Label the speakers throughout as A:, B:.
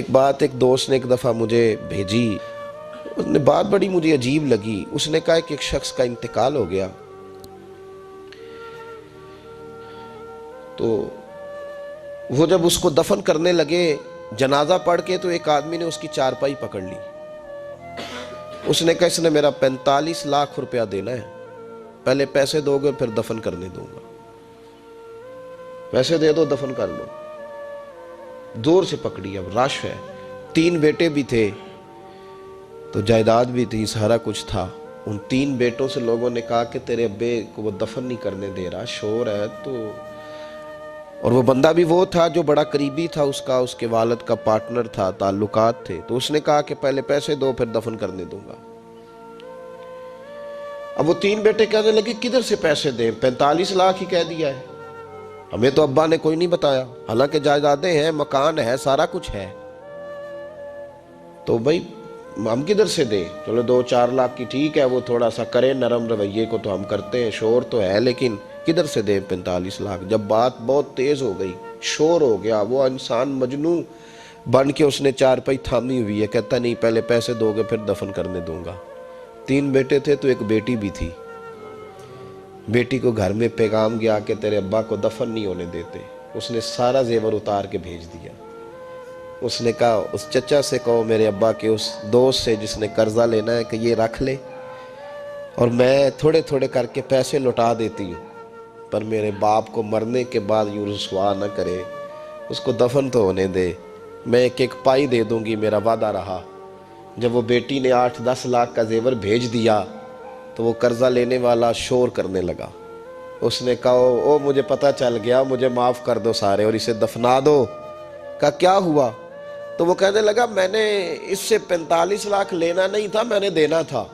A: ایک بات ایک دوست نے ایک دفعہ مجھے بھیجی، اس نے بات بڑی مجھے عجیب لگی۔ اس نے کہا کہ ایک شخص کا انتقال ہو گیا، تو وہ جب اس کو دفن کرنے لگے جنازہ پڑھ کے، تو ایک آدمی نے اس کی چارپائی پکڑ لی۔ اس نے کہا اس نے میرا 45 لاکھ روپیہ دینا ہے، پہلے پیسے دو گے پھر دفن کرنے دوں گا، پیسے دے دو دفن کر لو۔ دور سے پکڑی، اب رش ہے، 3 بیٹے بھی تھے تو جائیداد بھی تھی، سارا کچھ تھا۔ ان 3 بیٹوں سے لوگوں نے کہا کہ تیرے ابے کو وہ دفن نہیں کرنے دے رہا، شور ہے تو۔ اور وہ بندہ بھی وہ تھا جو بڑا قریبی تھا اس کا، اس کے والد کا پارٹنر تھا، تعلقات تھے، تو اس نے کہا کہ پہلے پیسے دو پھر دفن کرنے دوں گا۔ اب وہ 3 بیٹے کہنے لگے کدھر سے پیسے دیں، 45 لاکھ ہی کہہ دیا ہے، ہمیں تو ابا نے کوئی نہیں بتایا، حالانکہ جائیدادیں ہیں، مکان ہے، سارا کچھ ہے، تو بھائی ہم کدھر سے دیں؟ چلو 2-4 لاکھ کی ٹھیک ہے، وہ تھوڑا سا کرے نرم رویے کو تو ہم کرتے ہیں، شور تو ہے، لیکن کدھر سے دیں 45 لاکھ؟ جب بات بہت تیز ہو گئی، شور ہو گیا، وہ انسان مجنون بن کے اس نے چارپائی تھامی ہوئی ہے، کہتا نہیں پہلے پیسے دو گے پھر دفن کرنے دوں گا۔ 3 بیٹے تھے تو ایک بیٹی بھی تھی، بیٹی کو گھر میں پیغام گیا کہ تیرے ابا کو دفن نہیں ہونے دیتے، اس نے سارا زیور اتار کے بھیج دیا۔ اس نے کہا اس چچا سے کہو میرے ابا کے اس دوست سے جس نے قرضہ لینا ہے کہ یہ رکھ لے، اور میں تھوڑے تھوڑے کر کے پیسے لوٹا دیتی ہوں، پر میرے باپ کو مرنے کے بعد یوں رسوا نہ کرے، اس کو دفن تو ہونے دے، میں ایک پائی دے دوں گی، میرا وعدہ رہا۔ جب وہ بیٹی نے 8-10 لاکھ کا زیور بھیج دیا تو وہ قرضہ لینے والا شور کرنے لگا۔ اس نے کہا او مجھے پتہ چل گیا، مجھے معاف کر دو سارے اور اسے دفنا دو۔ کہا کیا ہوا؟ تو وہ کہنے لگا میں نے اس سے 45 لاکھ لینا نہیں تھا، میں نے دینا تھا،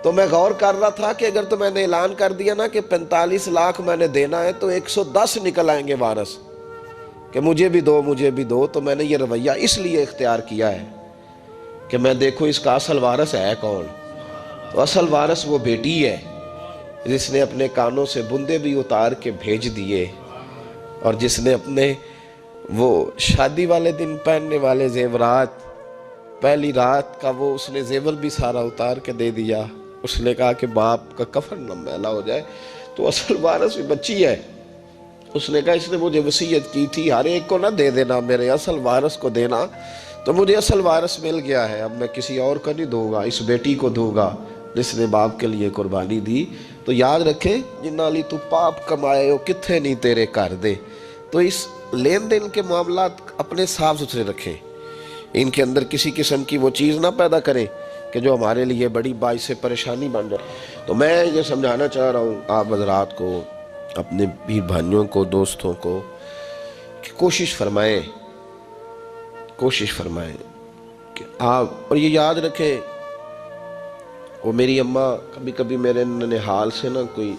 A: تو میں غور کر رہا تھا کہ اگر تو میں نے اعلان کر دیا نا کہ 45 لاکھ میں نے دینا ہے تو 110 نکل آئیں گے وارث کہ مجھے بھی دو مجھے بھی دو، تو میں نے یہ رویہ اس لیے اختیار کیا ہے کہ میں دیکھوں اس کا اصل وارث ہے کون۔ تو اصل وارث وہ بیٹی ہے جس نے اپنے کانوں سے بندے بھی اتار کے بھیج دیے، اور جس نے اپنے وہ شادی والے دن پہننے والے زیورات، پہلی رات کا وہ اس نے زیور بھی سارا اتار کے دے دیا۔ اس نے کہا کہ باپ کا کفن نہ میلا ہو جائے، تو اصل وارث بھی بچی ہے۔ اس نے کہا اس نے مجھے وصیت کی تھی ہر ایک کو نہ دے دینا، میرے اصل وارث کو دینا، تو مجھے اصل وارث مل گیا ہے، اب میں کسی اور کو نہیں دوں گا، اس بیٹی کو دوں گا جس نے باپ کے لیے قربانی دی۔ تو یاد رکھے جنہاں لی تو پاپ کمائے ہو کتھے نہیں تیرے کر دے۔ تو اس لین دین کے معاملات اپنے صاف ستھرے رکھیں، ان کے اندر کسی قسم کی وہ چیز نہ پیدا کریں کہ جو ہمارے لیے بڑی باعث پریشانی بن جائے۔ تو میں یہ سمجھانا چاہ رہا ہوں آپ حضرات کو، اپنے بھائی بھائیوں کو، دوستوں کو، کہ کوشش فرمائیں کہ آپ، اور یہ یاد رکھیں وہ میری اماں کبھی کبھی میرے ننھیال سے نا کوئی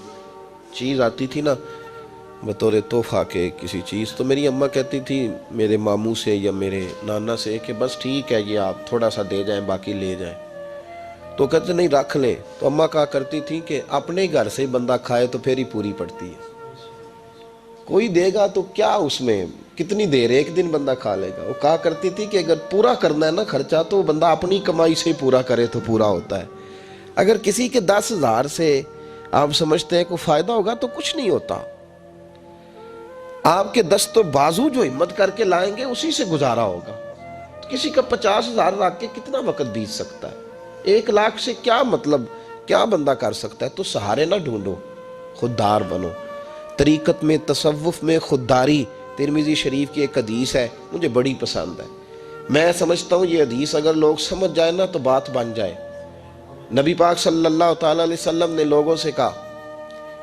A: چیز آتی تھی نا بطور تحفہ کے کسی چیز، تو میری اماں کہتی تھی میرے ماموں سے یا میرے نانا سے کہ بس ٹھیک ہے یہ آپ تھوڑا سا دے جائیں باقی لے جائیں، تو کہتے نہیں رکھ لیں۔ تو اماں کہا کرتی تھی کہ اپنے گھر سے بندہ کھائے تو پھر ہی پوری پڑتی ہے، کوئی دے گا تو کیا اس میں کتنی دیر، ایک دن بندہ کھا لے گا۔ وہ کہا کرتی تھی کہ اگر پورا کرنا ہے نا خرچہ تو بندہ اپنی کمائی سے پورا کرے تو پورا ہوتا ہے، اگر کسی کے 10,000 سے آپ سمجھتے ہیں کوئی فائدہ ہوگا تو کچھ نہیں ہوتا۔ آپ کے دست و بازو جو ہمت کر کے لائیں گے اسی سے گزارا ہوگا۔ کسی کا 50,000 رکھ کے کتنا وقت بیت سکتا ہے، 1 لاکھ سے کیا مطلب، کیا بندہ کر سکتا ہے؟ تو سہارے نہ ڈھونڈو، خوددار بنو۔ طریقت میں، تصوف میں خودداری، ترمذی شریف کی ایک حدیث ہے مجھے بڑی پسند ہے، میں سمجھتا ہوں یہ حدیث اگر لوگ سمجھ جائیں نا تو بات بن جائے۔ نبی پاک صلی اللہ تعالیٰ علیہ وسلم نے لوگوں سے کہا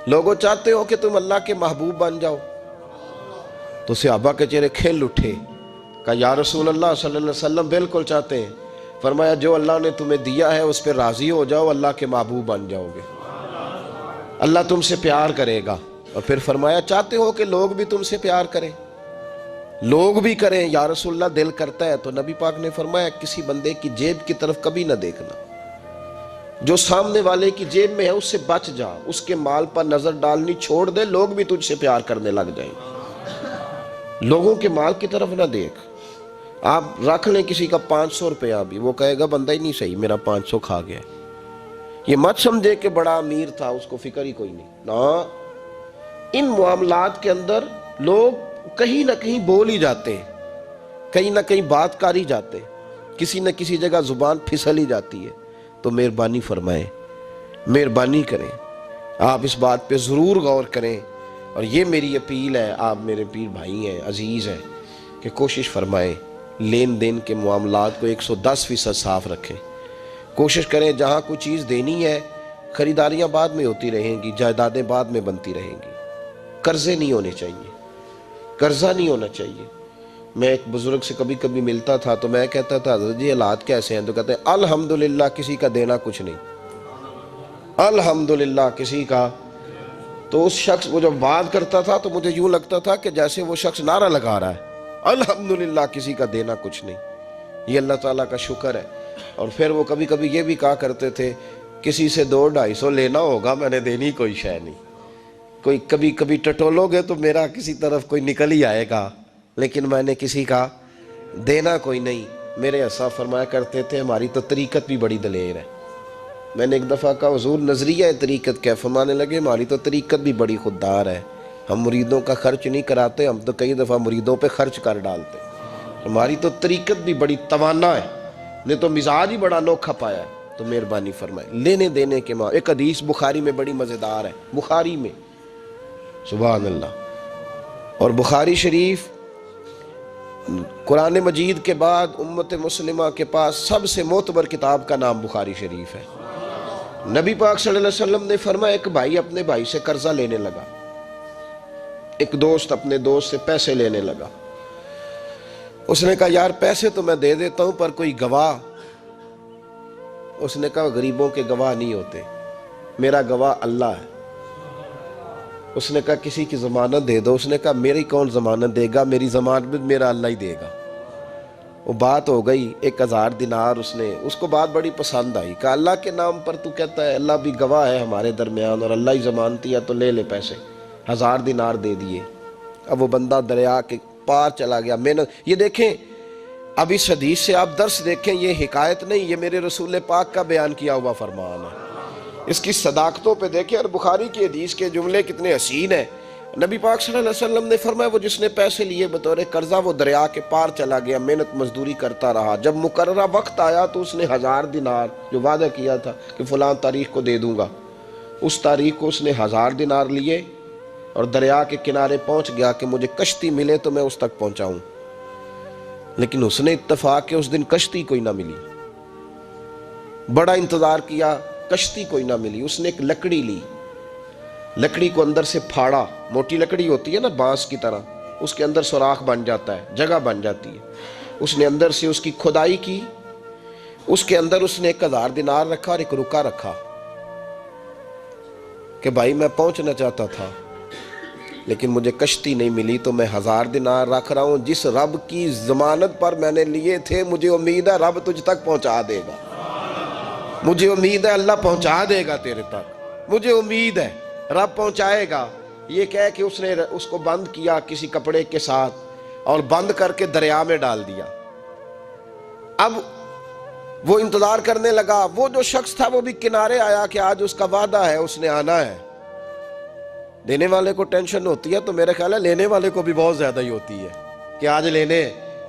A: لوگوں چاہتے ہو کہ تم اللہ کے محبوب بن جاؤ؟ تو صحابہ کے چہرے کھل اٹھے، کہا یا رسول اللہ صلی اللہ علیہ وسلم بالکل چاہتے ہیں۔ فرمایا جو اللہ نے تمہیں دیا ہے اس پہ راضی ہو جاؤ، اللہ کے محبوب بن جاؤ گے، اللہ تم سے پیار کرے گا۔ اور پھر فرمایا چاہتے ہو کہ لوگ بھی تم سے پیار کریں؟ لوگ بھی کریں یا رسول اللہ، دل کرتا ہے۔ تو نبی پاک نے فرمایا کسی بندے کی جیب کی طرف کبھی نہ دیکھنا، جو سامنے والے کی جیب میں ہے اس سے بچ جا، اس کے مال پر نظر ڈالنی چھوڑ دے، لوگ بھی تجھ سے پیار کرنے لگ جائیں۔ لوگوں کے مال کی طرف نہ دیکھ، آپ رکھ لیں کسی کا 500 روپیہ بھی، وہ کہے گا بندہ ہی نہیں صحیح، میرا 500 کھا گیا۔ یہ مت سمجھے کہ بڑا امیر تھا، اس کو فکر ہی کوئی نہیں، نا۔ ان معاملات کے اندر لوگ کہیں نہ کہیں بول ہی جاتے ہیں، کہیں نہ کہیں بات کر ہی جاتے ہیں، کسی نہ کسی جگہ زبان پھسل ہی جاتی ہے۔ تو مہربانی فرمائیں، مہربانی کریں، آپ اس بات پہ ضرور غور کریں، اور یہ میری اپیل ہے، آپ میرے پیر بھائی ہیں، عزیز ہیں، کہ کوشش فرمائیں لین دین کے معاملات کو 110% صاف رکھیں۔ کوشش کریں جہاں کوئی چیز دینی ہے، خریداریاں بعد میں ہوتی رہیں گی، جائیدادیں بعد میں بنتی رہیں گی، قرضے نہیں ہونے چاہیے، قرضہ نہیں ہونا چاہیے۔ میں ایک بزرگ سے کبھی کبھی ملتا تھا تو میں کہتا تھا حضرت جی حالات کیسے ہیں؟ تو کہتے ہیں الحمدللہ کسی کا دینا کچھ نہیں، الحمدللہ کسی کا۔ تو اس شخص وہ جب بات کرتا تھا تو مجھے یوں لگتا تھا کہ جیسے وہ شخص نعرہ لگا رہا ہے، الحمدللہ کسی کا دینا کچھ نہیں۔ یہ اللہ تعالیٰ کا شکر ہے۔ اور پھر وہ کبھی کبھی یہ بھی کہا کرتے تھے کسی سے 200-250 لینا ہوگا، میں نے دینی کوئی شے نہیں، کوئی کبھی کبھی ٹٹولو گے تو میرا کسی طرف کوئی نکل ہی آئے گا، لیکن میں نے کسی کا دینا کوئی نہیں۔ میرے اسا فرمایا کرتے تھے ہماری تو طریقت بھی بڑی دلیر ہے۔ میں نے ایک دفعہ کہا حضور نظریہ طریقت کیا؟ فرمانے لگے ہماری تو طریقت بھی بڑی خوددار ہے، ہم مریدوں کا خرچ نہیں کراتے، ہم تو کئی دفعہ مریدوں پہ خرچ کر ڈالتے، ہماری تو طریقت بھی بڑی توانا ہے، نے تو مزاج ہی بڑا انوکھا پایا ہے۔ تو مہربانی فرمائے لینے دینے کے ایک حدیث بخاری میں بڑی مزیدار ہے، بخاری میں، سبحان اللہ۔ اور بخاری شریف قرآن مجید کے بعد امت مسلمہ کے پاس سب سے معتبر کتاب کا نام بخاری شریف ہے۔ نبی پاک صلی اللہ علیہ وسلم نے فرمایا ایک بھائی اپنے بھائی سے قرضہ لینے لگا، ایک دوست اپنے دوست سے پیسے لینے لگا۔ اس نے کہا یار پیسے تو میں دے دیتا ہوں پر کوئی گواہ۔ اس نے کہا غریبوں کے گواہ نہیں ہوتے، میرا گواہ اللہ ہے۔ اس نے کہا کسی کی ضمانت دے دو۔ اس نے کہا میری کون ضمانت دے گا، میری ضمانت میرا اللہ ہی دے گا۔ وہ بات ہو گئی 1000 دینار، اس کو بات بڑی پسند آئی، کہا اللہ کے نام پر تو کہتا ہے، اللہ بھی گواہ ہے ہمارے درمیان اور اللہ ہی ضمانتی ہے، تو لے لے پیسے۔ 1000 دینار دے دیے۔ اب وہ بندہ دریا کے پار چلا گیا۔ محنت، یہ دیکھیں اب اس حدیث سے آپ درس دیکھیں، یہ حکایت نہیں، یہ میرے رسول پاک کا بیان کیا ہوا فرمان ہے۔ اس کی صداقتوں پہ دیکھیں، اور بخاری کی حدیث کے جملے کتنے حسین ہیں۔ نبی پاک صلی اللہ علیہ وسلم نے فرمایا وہ جس نے پیسے لیے بطور قرضہ وہ دریا کے پار چلا گیا، محنت مزدوری کرتا رہا، جب مقررہ وقت آیا تو اس نے 1000 دینار جو وعدہ کیا تھا کہ فلاں تاریخ کو دے دوں گا، اس تاریخ کو اس نے 1000 دینار لیے اور دریا کے کنارے پہنچ گیا کہ مجھے کشتی ملے تو میں اس تک پہنچاؤں۔ لیکن اس نے اتفاق کہ اس دن کشتی کوئی نہ ملی، بڑا انتظار کیا، کشتی کوئی نہ ملی۔ اس نے ایک لکڑی لی، لکڑی کو اندر سے پھاڑا، موٹی لکڑی ہوتی ہے نا بانس کی طرح، اس کے اندر سوراخ بن جاتا ہے، جگہ بن جاتی ہے۔ اس نے اندر سے اس کی کھدائی کی، اس کے اندر اس نے 1000 دینار رکھا اور ایک رکا رکھا کہ بھائی میں پہنچنا چاہتا تھا لیکن مجھے کشتی نہیں ملی تو میں 1000 دینار رکھ رہا ہوں، جس رب کی ضمانت پر میں نے لیے تھے مجھے امید ہے رب تجھ تک پہنچا دے گا، مجھے امید ہے اللہ پہنچا دے گا تیرے تک، مجھے امید ہے رب پہنچائے گا۔ یہ کہہ کہ اس نے اس کو بند کیا کسی کپڑے کے ساتھ اور بند کر کے دریا میں ڈال دیا۔ اب وہ انتظار کرنے لگا، وہ جو شخص تھا وہ بھی کنارے آیا کہ آج اس کا وعدہ ہے، اس نے آنا ہے۔ دینے والے کو ٹینشن ہوتی ہے تو میرے خیال ہے لینے والے کو بھی بہت زیادہ ہی ہوتی ہے کہ آج لینے۔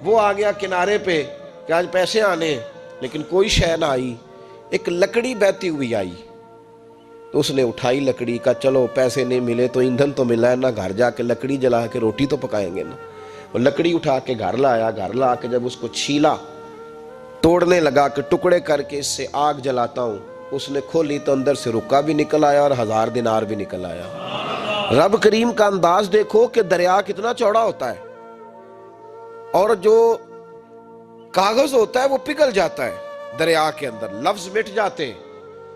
A: وہ آ گیا کنارے پہ کہ آج پیسے آنے، لیکن کوئی شے نہ آئی۔ ایک لکڑی بہتی ہوئی آئی تو اس نے اٹھائی لکڑی کا، چلو پیسے نہیں ملے تو ایندھن تو ملا ہے نا، گھر جا کے لکڑی جلا کے روٹی تو پکائیں گے نا۔ وہ لکڑی اٹھا کے گھر لایا، گھر لا کے جب اس کو چھیلا، توڑنے لگا کہ ٹکڑے کر کے اس سے آگ جلاتا ہوں، اس نے کھولی تو اندر سے رکا بھی نکل آیا اور 1000 دینار بھی نکل آیا۔ رب کریم کا انداز دیکھو کہ دریا کتنا چوڑا ہوتا ہے اور جو کاغذ ہوتا ہے وہ پگھل جاتا ہے دریا کے اندر، لفظ مٹ جاتے ہیں،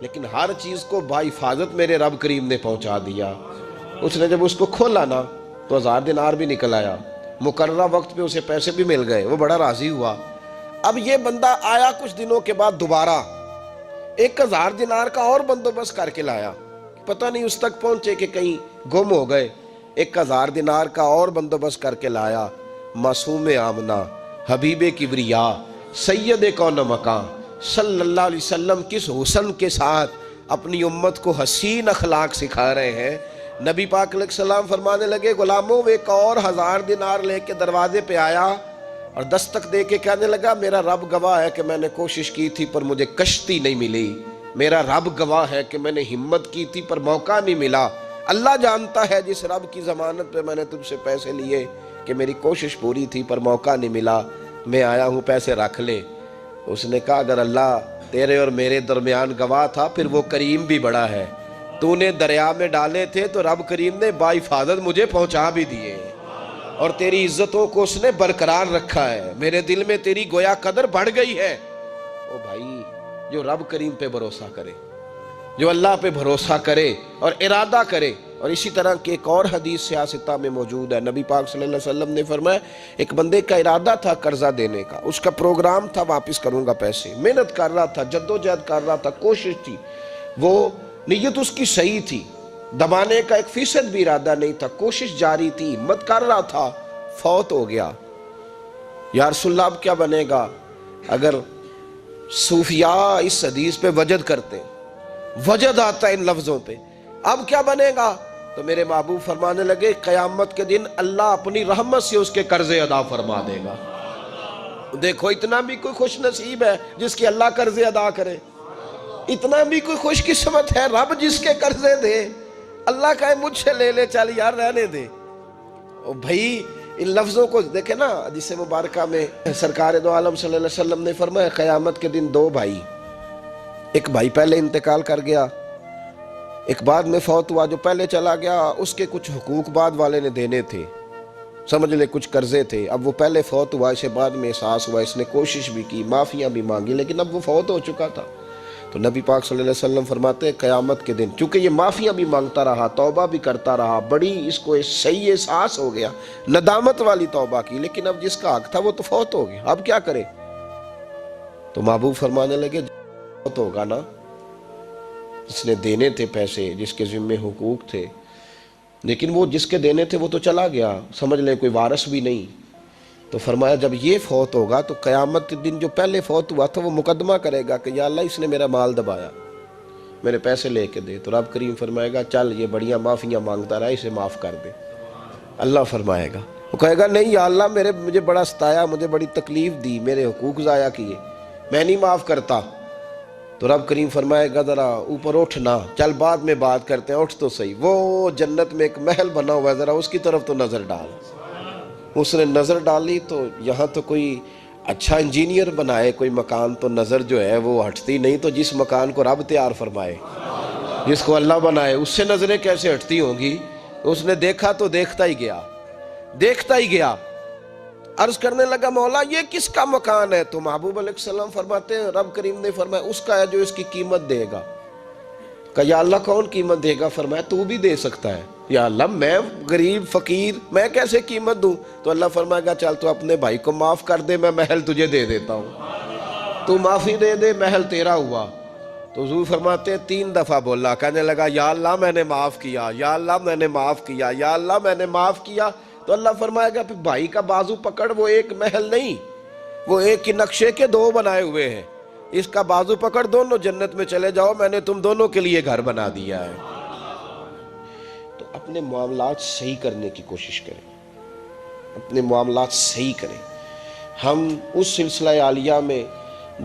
A: لیکن ہر چیز کو بحفاظت میرے رب کریم نے پہنچا دیا۔ اس نے جب اس کو کھولا نا تو 1000 دینار بھی نکل آیا، مقررہ وقت پہ اسے پیسے بھی مل گئے، وہ بڑا راضی ہوا۔ اب یہ بندہ آیا کچھ دنوں کے بعد دوبارہ 1000 دینار کا اور بندوبست کر کے لایا، پتہ نہیں اس تک پہنچے کہ کہیں گم ہو گئے۔ 1000 دینار کا اور بندوبست کر کے لایا، معصوم آمنہ حبیب کبریا سید کون مکان صلی اللہ علیہ وسلم کس حسن کے ساتھ اپنی امت کو حسین اخلاق سکھا رہے ہیں۔ نبی پاک علیہ السلام فرمانے لگے غلاموں وہ ایک اور 1000 دینار لے کے دروازے پہ آیا اور دستک دے کے کہنے لگا میرا رب گواہ ہے کہ میں نے کوشش کی تھی پر مجھے کشتی نہیں ملی، میرا رب گواہ ہے کہ میں نے ہمت کی تھی پر موقع نہیں ملا، اللہ جانتا ہے جس رب کی ضمانت پہ میں نے تجھ سے پیسے لیے کہ میری کوشش پوری تھی پر موقع نہیں ملا، میں آیا ہوں پیسے رکھ لے۔ اس نے کہا اگر اللہ تیرے اور میرے درمیان گواہ تھا پھر وہ کریم بھی بڑا ہے، تو نے دریا میں ڈالے تھے تو رب کریم نے باحفاظت مجھے پہنچا بھی دیے اور تیری عزتوں کو اس نے برقرار رکھا ہے، میرے دل میں تیری گویا قدر بڑھ گئی ہے۔ او بھائی جو رب کریم پہ بھروسہ کرے، جو اللہ پہ بھروسہ کرے اور ارادہ کرے، اور اسی طرح کی ایک اور حدیث سیاستہ میں موجود ہے، نبی پاک صلی اللہ علیہ وسلم نے فرمایا ایک بندے کا ارادہ تھا قرضہ دینے کا، اس کا پروگرام تھا واپس کروں گا پیسے، محنت کر رہا تھا، جدوجہد کر رہا تھا، کوشش تھی، وہ نیت اس کی صحیح تھی، دبانے کا 1% بھی ارادہ نہیں تھا، کوشش جاری تھی، ہمت کر رہا تھا، فوت ہو گیا۔ یا رسول اللہ اب کیا بنے گا؟ اگر صوفیاء اس حدیث پہ وجد کرتے، وجد آتا ہے ان لفظوں پہ، اب کیا بنے گا؟ تو میرے محبوب فرمانے لگے قیامت کے دن اللہ اپنی رحمت سے اس کے قرضے ادا فرما دے گا۔ دیکھو اتنا بھی کوئی خوش نصیب ہے جس کی اللہ قرضے ادا کرے، اتنا بھی کوئی خوش قسمت ہے رب جس کے قرضے دے، اللہ کہے مجھ سے لے لے چل یار رہنے دے۔ او بھائی ان لفظوں کو دیکھیں نا، حدیث مبارکہ میں سرکار دو عالم صلی اللہ علیہ وسلم نے فرمایا قیامت کے دن 2 بھائی، ایک بھائی پہلے انتقال کر گیا، ایک بعد میں فوت ہوا، جو پہلے چلا گیا اس کے کچھ حقوق بعد والے نے دینے تھے، سمجھ لے کچھ قرضے تھے، اب وہ پہلے فوت ہوا، اسے بعد میں احساس ہوا، اس نے کوشش بھی کی، معافیاں بھی مانگی، لیکن اب وہ فوت ہو چکا تھا۔ تو نبی پاک صلی اللہ علیہ وسلم فرماتے ہیں قیامت کے دن چونکہ یہ معافیاں بھی مانگتا رہا، توبہ بھی کرتا رہا، بڑی اس کو صحیح احساس ہو گیا، ندامت والی توبہ کی، لیکن اب جس کا حق تھا وہ تو فوت ہو گیا، اب کیا کرے؟ تو محبوب فرمانے لگے فوت ہوگا نا، جس نے دینے تھے پیسے، جس کے ذمہ حقوق تھے، لیکن وہ جس کے دینے تھے وہ تو چلا گیا، سمجھ لیں کوئی وارث بھی نہیں۔ تو فرمایا جب یہ فوت ہوگا تو قیامت کے دن جو پہلے فوت ہوا تھا وہ مقدمہ کرے گا کہ یا اللہ اس نے میرا مال دبایا، میرے پیسے لے کے دے، تو رب کریم فرمائے گا چل یہ بڑیاں معافیاں مانگتا رہا، اسے معاف کر دے۔ اللہ فرمائے گا، وہ کہے گا نہیں یا اللہ مجھے بڑا ستایا، مجھے بڑی تکلیف دی، میرے حقوق ضائع کیے، میں نہیں معاف کرتا۔ تو رب کریم فرمائے گا ذرا اوپر اٹھنا، چل بعد میں بات کرتے ہیں، اٹھ تو صحیح، وہ جنت میں ایک محل بنا ہوا ہے، ذرا اس کی طرف تو نظر ڈال۔ اس نے نظر ڈالی تو یہاں تو کوئی اچھا انجینئر بنائے کوئی مکان تو نظر جو ہے وہ ہٹتی نہیں، تو جس مکان کو رب تیار فرمائے، جس کو اللہ بنائے، اس سے نظریں کیسے ہٹتی ہوں گی؟ اس نے دیکھا تو دیکھتا ہی گیا، دیکھتا ہی گیا، عرض کرنے لگا مولا یہ کس کا مکان ہے؟ تو محبوب علیہ السلام فرماتے ہیں رب کریم نے فرمایا اس کا ہے جو اس کی قیمت دے گا۔ کہا یا اللہ کون قیمت دے گا؟ فرمایا تو بھی دے سکتا ہے۔ یا اللہ میں غریب فقیر میں کیسے قیمت دوں؟ تو اللہ فرمائے گا چل تو اپنے بھائی کو معاف کر دے، میں محل تجھے دے دیتا ہوں، تو معافی دے دے، محل تیرا ہوا۔ تو حضور فرماتے ہیں 3 دفعہ بولا، کہنے لگا یا اللہ میں نے معاف کیا، یا اللہ میں نے معاف کیا، یا اللہ میں نے معاف کیا۔ تو اللہ فرمائے گا پھر بھائی کا بازو پکڑ، وہ ایک محل نہیں، وہ ایک ہی نقشے کے 2 بنائے ہوئے ہیں، اس کا بازو پکڑ، دونوں جنت میں چلے جاؤ، میں نے تم دونوں کے لیے گھر بنا دیا ہے۔ تو اپنے معاملات صحیح کرنے کی کوشش کریں، اپنے معاملات صحیح کریں۔ ہم اس سلسلہ عالیہ میں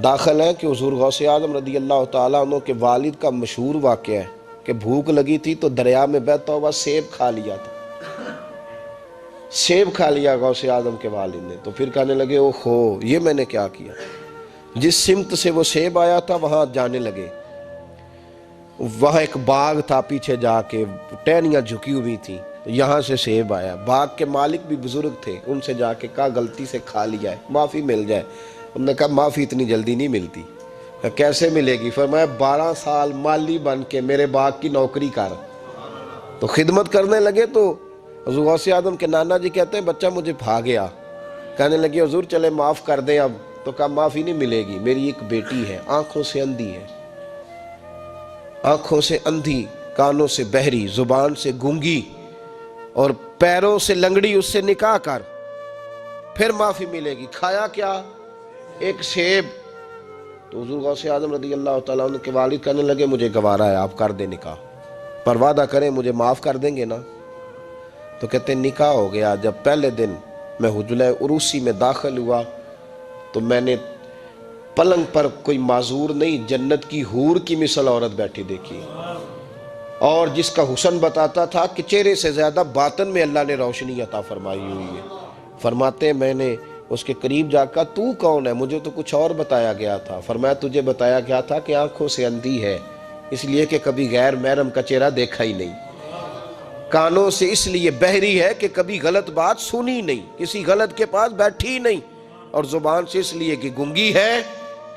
A: داخل ہیں کہ حضور غوث اعظم رضی اللہ تعالیٰ عنہ کے والد کا مشہور واقعہ ہے کہ بھوک لگی تھی تو دریا میں بہتا ہوا سیب کھا لیا تھا، سیب کھا لیا غوث اعظم کے والد نے۔ تو پھر کہنے لگے اوہو یہ میں نے کیا کیا؟ جس سمت سے وہ سیب آیا تھا وہاں جانے لگے، وہاں ایک باغ تھا، پیچھے جا کے ٹہنیاں جھکی ہوئی تھیں، یہاں سے سیب آیا، باغ کے مالک بھی بزرگ تھے، ان سے جا کے کہا غلطی سے کھا لیا ہے، معافی مل جائے۔ انہوں نے کہا معافی اتنی جلدی نہیں ملتی۔ کیسے ملے گی؟ فرمایا 12 سال مالی بن کے میرے باغ کی نوکری کر۔ تو خدمت کرنے لگے تو حضور غوث اعظم کے نانا جی کہتے ہیں بچہ مجھے بھا گیا، کہنے لگے حضور چلے معاف کر دیں اب۔ تو کہا معافی نہیں ملے گی، میری ایک بیٹی ہے، آنکھوں سے اندھی ہے، آنکھوں سے اندھی، کانوں سے بہری، زبان سے گونگی اور پیروں سے لنگڑی، اس سے نکاح کر، پھر معافی ملے گی۔ کھایا کیا؟ ایک سیب۔ تو حضور غوث اعظم رضی اللہ تعالیٰ عنہ کے والد کہنے لگے مجھے گوارا ہے، آپ کر دیں نکاح، پر وعدہ کریں مجھے معاف کر دیں گے نا؟ تو کہتے ہیں نکاح ہو گیا۔ جب پہلے دن میں حجلہ عروسی میں داخل ہوا تو میں نے پلنگ پر کوئی معذور نہیں، جنت کی حور کی مثل عورت بیٹھی دیکھی، اور جس کا حسن بتاتا تھا کہ چہرے سے زیادہ باطن میں اللہ نے روشنی عطا فرمائی ہوئی ہے۔ فرماتے ہیں میں نے اس کے قریب جا کر تو کون ہے؟ مجھے تو کچھ اور بتایا گیا تھا۔ فرمایا تجھے بتایا گیا تھا کہ آنکھوں سے اندھی ہے، اس لیے کہ کبھی غیر محرم کا چہرہ دیکھا ہی نہیں، کانوں سے اس لیے بہری ہے کہ کبھی غلط بات سنی نہیں، کسی غلط کے پاس بیٹھی نہیں، اور زبان سے اس لیے کہ گنگی ہے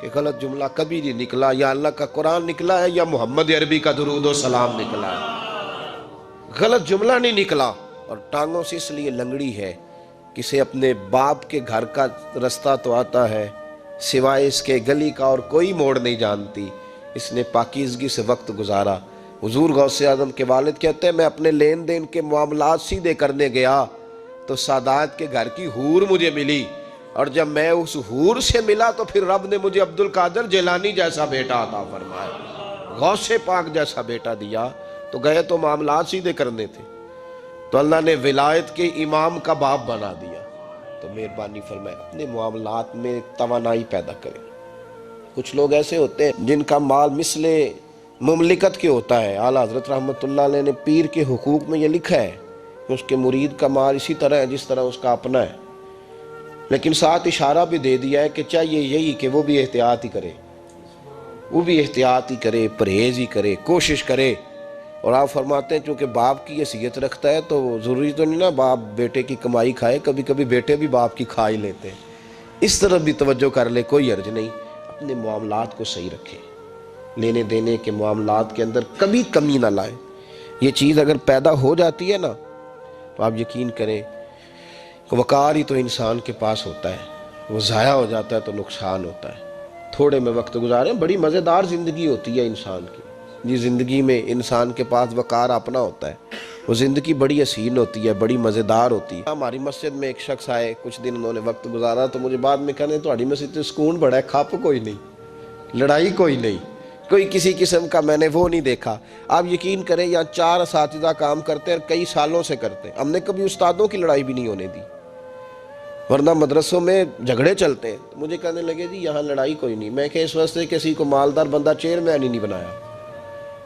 A: کہ غلط جملہ کبھی نہیں نکلا، یا اللہ کا قرآن نکلا ہے یا محمد عربی کا درود و سلام نکلا ہے، غلط جملہ نہیں نکلا۔ اور ٹانگوں سے اس لیے لنگڑی ہے، کسے اپنے باپ کے گھر کا رستہ تو آتا ہے، سوائے اس کے گلی کا اور کوئی موڑ نہیں جانتی، اس نے پاکیزگی سے وقت گزارا۔ حضور غوث اعظم کے والد کہتے ہیں میں اپنے لین دین کے معاملات سیدھے کرنے گیا تو سادات کے گھر کی حور مجھے ملی، اور جب میں اس حور سے ملا تو پھر رب نے مجھے عبد القادر جیلانی جیسا بیٹا عطا فرمایا، غوث پاک جیسا بیٹا دیا۔ تو گئے تو معاملات سیدھے کرنے تھے، تو اللہ نے ولایت کے امام کا باپ بنا دیا۔ تو مہربانی فرمائے اپنے معاملات میں توانائی پیدا کریں۔ کچھ لوگ ایسے ہوتے ہیں جن کا مال مثل مملکت کے ہوتا ہے۔ اعلیٰ حضرت رحمۃ اللہ علیہ نے پیر کے حقوق میں یہ لکھا ہے کہ اس کے مرید کا مال اسی طرح ہے جس طرح اس کا اپنا ہے، لیکن ساتھ اشارہ بھی دے دیا ہے کہ چاہیے یہی کہ وہ بھی احتیاط ہی کرے، وہ بھی احتیاط ہی کرے، پرہیز ہی کرے، کوشش کرے۔ اور آپ فرماتے ہیں چونکہ باپ کی حیثیت رکھتا ہے تو ضروری تو نہیں نا باپ بیٹے کی کمائی کھائے، کبھی کبھی بیٹے بھی باپ کی کھا ہی لیتے ہیں، اس طرف بھی توجہ کر لے، کوئی حرج نہیں۔ اپنے معاملات کو صحیح رکھیں، لینے دینے کے معاملات کے اندر کبھی کمی نہ لائیں۔ یہ چیز اگر پیدا ہو جاتی ہے نا تو آپ یقین کریں کہ وقار ہی تو انسان کے پاس ہوتا ہے، وہ ضائع ہو جاتا ہے تو نقصان ہوتا ہے۔ تھوڑے میں وقت گزاریں، بڑی مزیدار زندگی ہوتی ہے انسان کی، یہ زندگی میں انسان کے پاس وقار اپنا ہوتا ہے، وہ زندگی بڑی حسین ہوتی ہے، بڑی مزیدار ہوتی ہے۔ ہماری مسجد میں ایک شخص آئے، کچھ دن انہوں نے وقت گزارا تو مجھے بعد میں کہنے تہاڈی مسجد تو سکون بڑا ہے، کھپ کوئی نہیں، لڑائی کوئی نہیں، کوئی کسی قسم کا میں نے وہ نہیں دیکھا۔ آپ یقین کریں یہاں 4 اساتذہ کام کرتے ہیں اور کئی سالوں سے کرتے ہیں، ہم نے کبھی استادوں کی لڑائی بھی نہیں ہونے دی، ورنہ مدرسوں میں جھگڑے چلتے ہیں۔ مجھے کہنے لگے جی یہاں لڑائی کوئی نہیں۔ میں کہ اس واسطے کسی کو مالدار بندہ چیئرمین ہی نہیں بنایا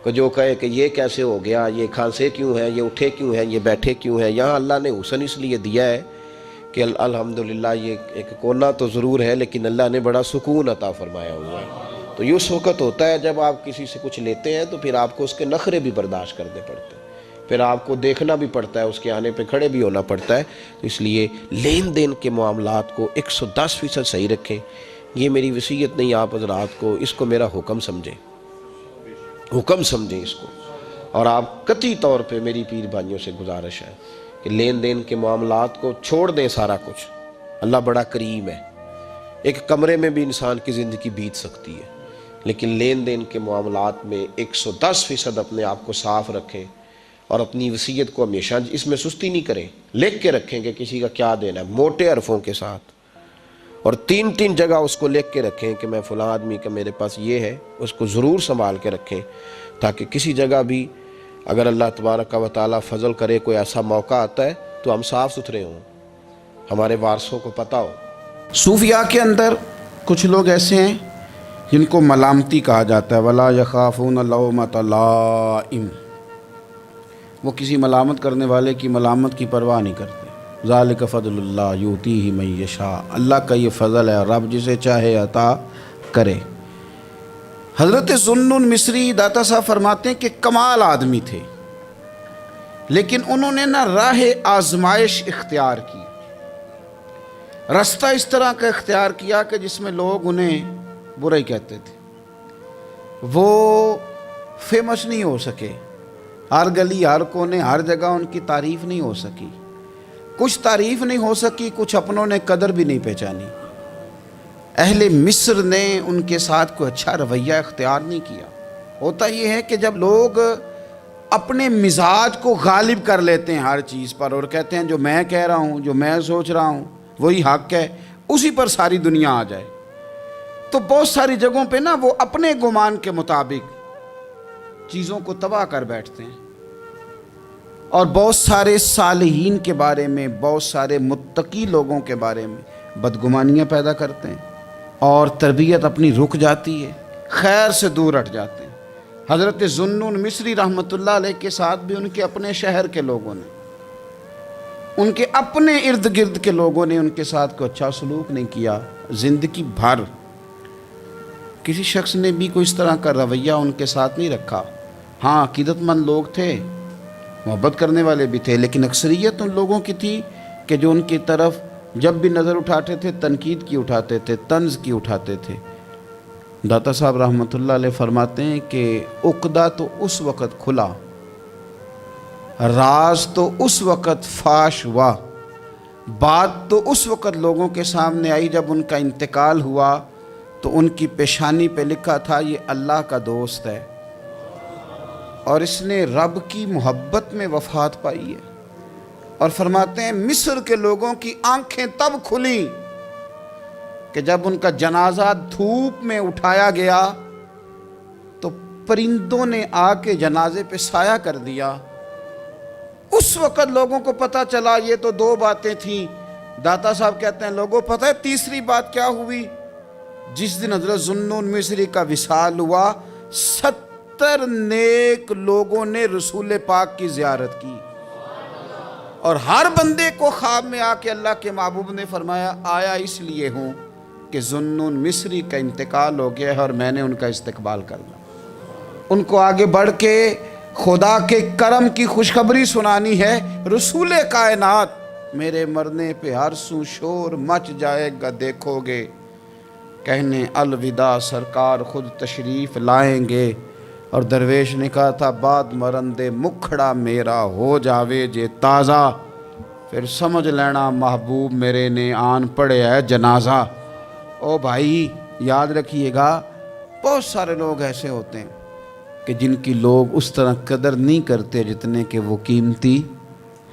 A: کہ جو کہے کہ یہ کیسے ہو گیا، یہ کھانسے کیوں ہیں، یہ اٹھے کیوں ہیں، یہ بیٹھے کیوں ہیں۔ یہاں اللہ نے حسن اس لیے دیا ہے کہ الحمدللہ یہ ایک کونا تو ضرور ہے لیکن اللہ نے بڑا سکون عطا فرمایا ہوا ہے۔ تو یہ اس وقت ہوتا ہے جب آپ کسی سے کچھ لیتے ہیں تو پھر آپ کو اس کے نخرے بھی برداشت کرنے پڑتے ہیں، پھر آپ کو دیکھنا بھی پڑتا ہے، اس کے آنے پہ کھڑے بھی ہونا پڑتا ہے۔ تو اس لیے لین دین کے معاملات کو 110% صحیح رکھیں۔ یہ میری وصیت نہیں آپ حضرات کو، اس کو میرا حکم سمجھیں، حکم سمجھیں اس کو۔ اور آپ قطعی طور پہ میری پیر بھائیوں سے گزارش ہے کہ لین دین کے معاملات کو چھوڑ دیں سارا کچھ۔ اللہ بڑا کریم ہے، ایک کمرے میں بھی انسان کی زندگی بیت سکتی ہے، لیکن لین دین کے معاملات میں 110% اپنے آپ کو صاف رکھیں، اور اپنی وصیت کو ہمیشہ اس میں سستی نہیں کریں، لکھ کے رکھیں کہ کسی کا کیا دینا ہے، موٹے حرفوں کے ساتھ، اور 3 جگہ اس کو لکھ کے رکھیں کہ میں فلاں آدمی کا میرے پاس یہ ہے، اس کو ضرور سنبھال کے رکھیں تاکہ کسی جگہ بھی اگر اللہ تبارک و تعالیٰ فضل کرے کوئی ایسا موقع آتا ہے تو ہم صاف ستھرے ہوں، ہمارے وارثوں کو پتہ ہو۔
B: صوفیاء کے اندر کچھ لوگ ایسے ہیں جن کو ملامتی کہا جاتا ہے، وَلَا يَخَافُونَ لَوْمَةَ لَائِمٍ، وہ کسی ملامت کرنے والے کی ملامت کی پرواہ نہیں کرتے۔ ذَلِكَ فَضْلُ اللَّهِ يُؤْتِيهِ مَن يَشَاءُ، اللہ کا یہ فضل ہے، رب جسے چاہے عطا کرے۔ حضرت ذوالنون مصری داتا صاحب فرماتے ہیں کہ کمال آدمی تھے، لیکن انہوں نے نہ راہ آزمائش اختیار کی، رستہ اس طرح کا اختیار کیا کہ جس میں لوگ انہیں برا ہی کہتے تھے، وہ فیمس نہیں ہو سکے، ہر گلی ہر کونے ہر جگہ ان کی تعریف نہیں ہو سکی، کچھ تعریف نہیں ہو سکی، کچھ اپنوں نے قدر بھی نہیں پہچانی۔ اہل مصر نے ان کے ساتھ کوئی اچھا رویہ اختیار نہیں کیا۔ ہوتا یہ ہے کہ جب لوگ اپنے مزاج کو غالب کر لیتے ہیں ہر چیز پر اور کہتے ہیں جو میں کہہ رہا ہوں، جو میں سوچ رہا ہوں، وہی حق ہے، اسی پر ساری دنیا آ جائے۔ تو بہت ساری جگہوں پہ نا وہ اپنے گمان کے مطابق چیزوں کو تباہ کر بیٹھتے ہیں، اور بہت سارے صالحین کے بارے میں، بہت سارے متقی لوگوں کے بارے میں بدگمانیاں پیدا کرتے ہیں، اور تربیت اپنی رک جاتی ہے، خیر سے دور ہٹ جاتے ہیں۔ حضرت ذوالنون مصری رحمۃ اللہ علیہ کے ساتھ بھی ان کے اپنے شہر کے لوگوں نے، ان کے اپنے ارد گرد کے لوگوں نے ان کے ساتھ کوئی اچھا سلوک نہیں کیا۔ زندگی بھر کسی شخص نے بھی کوئی اس طرح کا رویہ ان کے ساتھ نہیں رکھا۔ ہاں، عقیدت مند لوگ تھے، محبت کرنے والے بھی تھے، لیکن اکثریت ان لوگوں کی تھی کہ جو ان کی طرف جب بھی نظر اٹھاتے تھے تنقید کی اٹھاتے تھے، طنز کی اٹھاتے تھے۔ داتا صاحب رحمۃ اللہ علیہ فرماتے ہیں کہ عقدہ تو اس وقت کھلا، راز تو اس وقت فاش ہوا، بات تو اس وقت لوگوں کے سامنے آئی جب ان کا انتقال ہوا تو ان کی پیشانی پہ لکھا تھا یہ اللہ کا دوست ہے، اور اس نے رب کی محبت میں وفات پائی ہے۔ اور فرماتے ہیں مصر کے لوگوں کی آنکھیں تب کھلیں کہ جب ان کا جنازہ دھوپ میں اٹھایا گیا تو پرندوں نے آ کے جنازے پہ سایہ کر دیا۔ اس وقت لوگوں کو پتہ چلا یہ تو دو باتیں تھیں۔ داتا صاحب کہتے ہیں لوگوں پتہ ہے تیسری بات کیا ہوئی؟ جس دن حضرت ذوالنون مصری کا وصال ہوا 70 نیک لوگوں نے رسول پاک کی زیارت کی، اور ہر بندے کو خواب میں آ کے اللہ کے محبوب نے فرمایا آیا اس لیے ہوں کہ ذوالنون مصری کا انتقال ہو گیا ہے اور میں نے ان کا استقبال کرنا، ان کو آگے بڑھ کے خدا کے کرم کی خوشخبری سنانی ہے۔ رسول کائنات میرے مرنے پہ ہر سو شور مچ جائے گا دیکھو گے، کہنے الوداع سرکار خود تشریف لائیں گے۔ اور درویش نے کہا تھا بعد مرندے مکھڑا میرا ہو جاوے جے تازہ، پھر سمجھ لینا محبوب میرے نے آن پڑے ہے جنازہ۔ او بھائی یاد رکھیے گا، بہت سارے لوگ ایسے ہوتے ہیں کہ جن کی لوگ اس طرح قدر نہیں کرتے جتنے کہ وہ قیمتی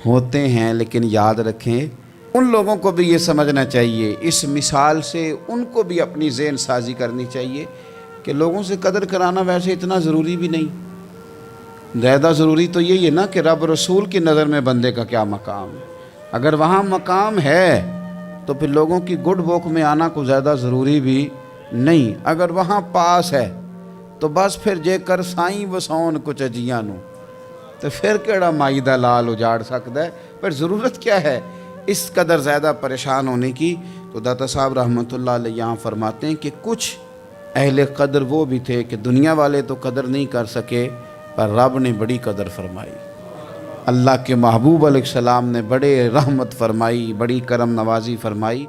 B: ہوتے ہیں، لیکن یاد رکھیں ان لوگوں کو بھی یہ سمجھنا چاہیے، اس مثال سے ان کو بھی اپنی ذہن سازی کرنی چاہیے کہ لوگوں سے قدر کرانا ویسے اتنا ضروری بھی نہیں، زیادہ ضروری تو یہی ہے نا کہ رب رسول کی نظر میں بندے کا کیا مقام ہے۔ اگر وہاں مقام ہے تو پھر لوگوں کی گڈ بک میں آنا کو زیادہ ضروری بھی نہیں۔ اگر وہاں پاس ہے تو بس پھر جے کر سائیں وسون کچھ اجیاں نو، تو پھر کیڑا مائی دا لال اجاڑ سکتا ہے، پھر ضرورت کیا ہے اس قدر زیادہ پریشان ہونے کی۔ تو داتا صاحب رحمۃ اللہ علیہ یہاں فرماتے ہیں کہ کچھ اہل قدر وہ بھی تھے کہ دنیا والے تو قدر نہیں کر سکے، پر رب نے بڑی قدر فرمائی، اللہ کے محبوب علیہ السلام نے بڑے رحمت فرمائی، بڑی کرم نوازی فرمائی۔